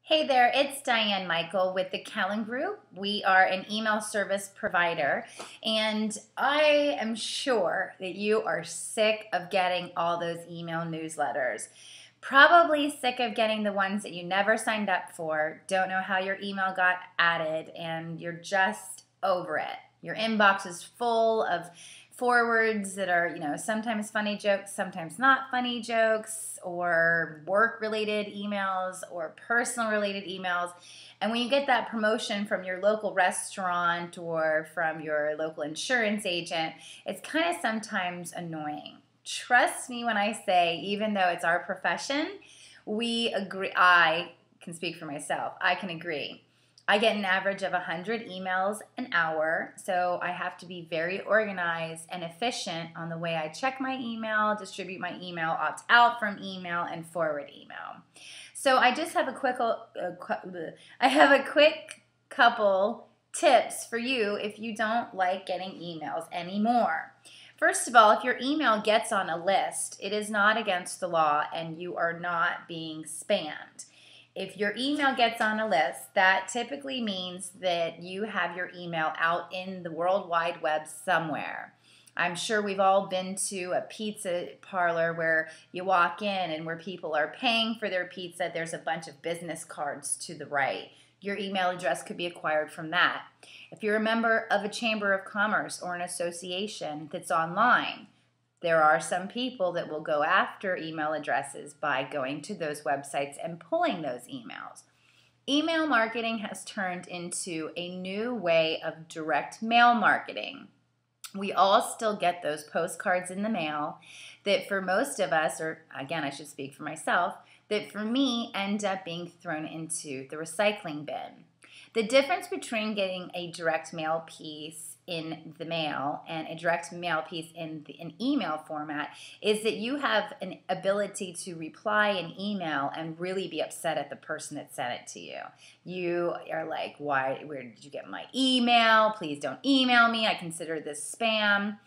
Hey there, it's Diane Michael with the Callan Group. We are an email service provider, and I am sure that you are sick of getting all those email newsletters. Probably sick of getting the ones that you never signed up for, don't know how your email got added, and you're just over it. Your inbox is full of forwards that are, sometimes funny jokes, sometimes not funny jokes, or work-related emails or personal-related emails. And when you get that promotion from your local restaurant or from your local insurance agent, it's kind of sometimes annoying. Trust me when I say, even though it's our profession, we agree. I can speak for myself. I can agree. I get an average of 100 emails an hour, so I have to be very organized and efficient on the way I check my email, distribute my email, opt out from email, and forward email. So I just have a quick couple tips for you if you don't like getting emails anymore. First of all, if your email gets on a list, it is not against the law and you are not being spammed. If your email gets on a list, that typically means that you have your email out in the World Wide Web somewhere. I'm sure we've all been to a pizza parlor where you walk in and where people are paying for their pizza, there's a bunch of business cards to the right. Your email address could be acquired from that. If you're a member of a chamber of commerce or an association that's online, there are some people that will go after email addresses by going to those websites and pulling those emails. Email marketing has turned into a new way of direct mail marketing. We all still get those postcards in the mail that for most of us, or again, I should speak for myself, that for me end up being thrown into the recycling bin. The difference between getting a direct mail piece in the mail and a direct mail piece in an email format is that you have an ability to reply an email and really be upset at the person that sent it to you. You are like, where did you get my email? Please don't email me. I consider this spam.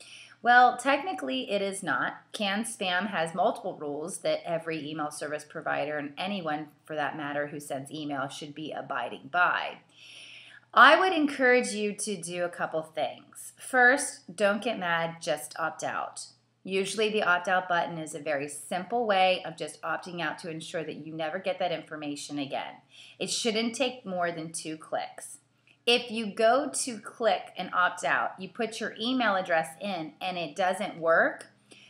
Well, technically it is not. Canned spam has multiple rules that every email service provider and anyone for that matter who sends email should be abiding by. I would encourage you to do a couple things. First, don't get mad, just opt out. Usually the opt-out button is a very simple way of just opting out to ensure that you never get that information again. It shouldn't take more than 2 clicks. If you go to click and opt out, you put your email address in and it doesn't work,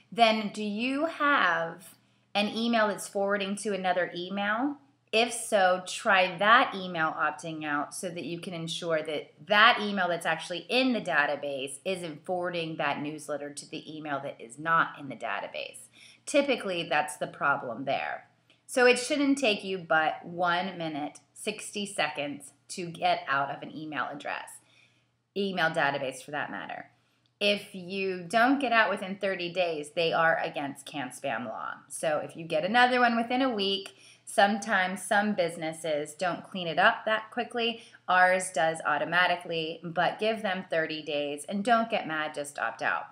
then do you have an email that's forwarding to another email? If so, try that email opting out so that you can ensure that that email that's actually in the database isn't forwarding that newsletter to the email that is not in the database. Typically, that's the problem there. So it shouldn't take you but 1 minute, 60 seconds to get out of an email database for that matter. If you don't get out within 30 days, they are against canned spam law. So if you get another one within a week, sometimes some businesses don't clean it up that quickly. Ours does automatically, but give them 30 days and don't get mad, just opt out.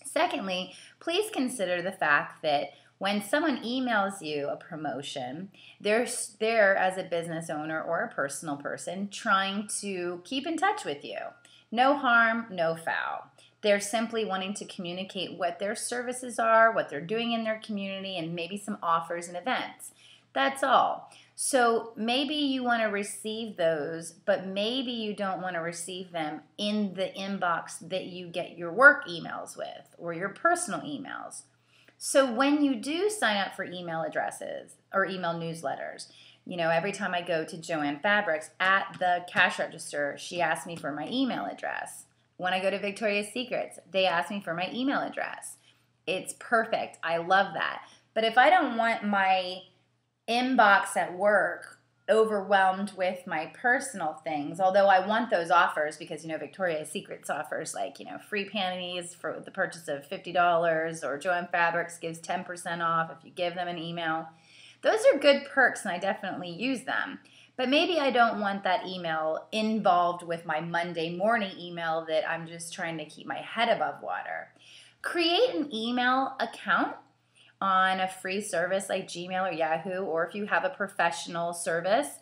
Secondly, please consider the fact that when someone emails you a promotion, they're as a business owner or a personal person trying to keep in touch with you. No harm, no foul. They're simply wanting to communicate what their services are, what they're doing in their community, and maybe some offers and events. That's all. So maybe you want to receive those, but maybe you don't want to receive them in the inbox that you get your work emails with or your personal emails. So when you do sign up for email addresses or email newsletters, every time I go to Joanne Fabrics at the cash register, she asks me for my email address. When I go to Victoria's Secrets, they ask me for my email address. It's perfect. I love that. But if I don't want my inbox at work overwhelmed with my personal things, although I want those offers because, Victoria's Secrets offers like, free panties for the purchase of $50 or Joanne Fabrics gives 10% off if you give them an email. Those are good perks and I definitely use them. But maybe I don't want that email involved with my Monday morning email that I'm just trying to keep my head above water. Create an email account on a free service like Gmail or Yahoo, or if you have a professional service,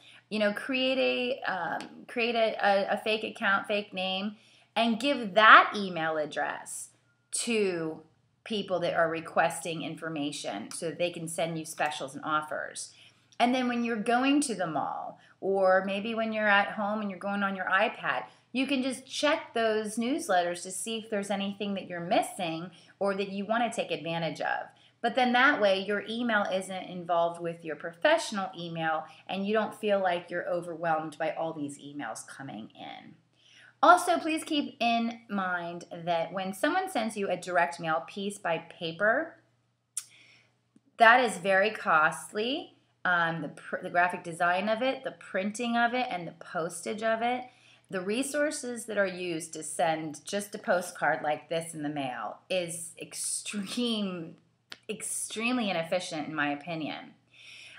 create a fake account, fake name, and give that email address to people that are requesting information so that they can send you specials and offers. And then when you're going to the mall, or maybe when you're at home and you're going on your iPad, you can just check those newsletters to see if there's anything that you're missing or that you want to take advantage of. But then that way your email isn't involved with your professional email and you don't feel like you're overwhelmed by all these emails coming in. Also, please keep in mind that when someone sends you a direct mail piece by paper, that is very costly. The graphic design of it, the printing of it, and the postage of it. The resources that are used to send just a postcard like this in the mail is extremely inefficient in my opinion.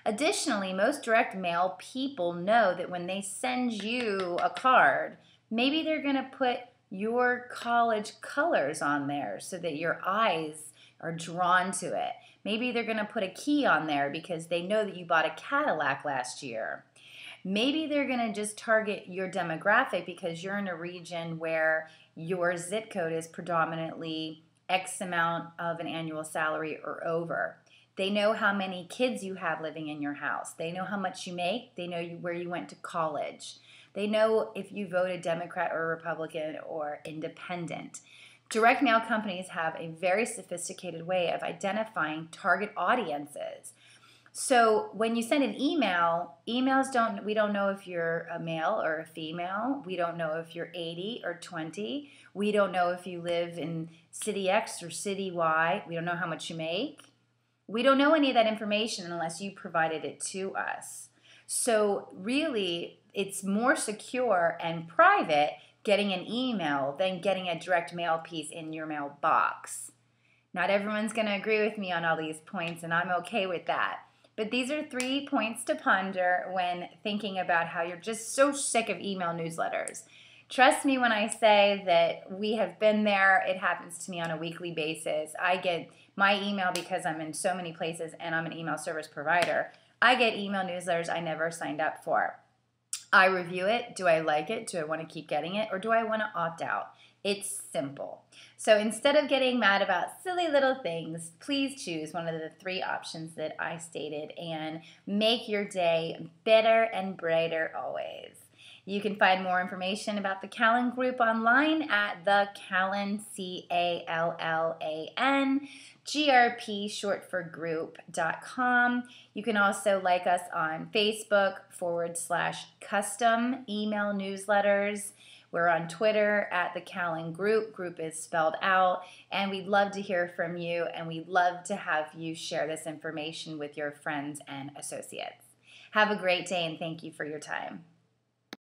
Additionally, most direct mail people know that when they send you a card, maybe they're going to put your college colors on there so that your eyes are drawn to it. Maybe they're going to put a key on there because they know that you bought a Cadillac last year. Maybe they're going to just target your demographic because you're in a region where your zip code is predominantly X amount of an annual salary or over. They know how many kids you have living in your house. They know how much you make. They know where you went to college. They know if you voted Democrat or Republican or independent. Direct mail companies have a very sophisticated way of identifying target audiences. So when you send an email, we don't know if you're a male or a female. We don't know if you're 80 or 20. We don't know if you live in city X or city Y. We don't know how much you make. We don't know any of that information unless you provided it to us. So really, it's more secure and private getting an email than getting a direct mail piece in your mailbox. Not everyone's going to agree with me on all these points, and I'm okay with that. But these are 3 points to ponder when thinking about how you're just so sick of email newsletters. Trust me when I say that we have been there. It happens to me on a weekly basis. I get my email because I'm in so many places and I'm an email service provider. I get email newsletters I never signed up for. I review it. Do I like it? Do I want to keep getting it? Or do I want to opt out? It's simple. So instead of getting mad about silly little things, please choose one of the 3 options that I stated and make your day better and brighter always. You can find more information about the Callan Group online at the Callan, CALLAN, GRP, short for group.com. You can also like us on Facebook /custom email newsletters. We're on Twitter at the Callan Group. Group is spelled out. And we'd love to hear from you, and we'd love to have you share this information with your friends and associates. Have a great day, and thank you for your time.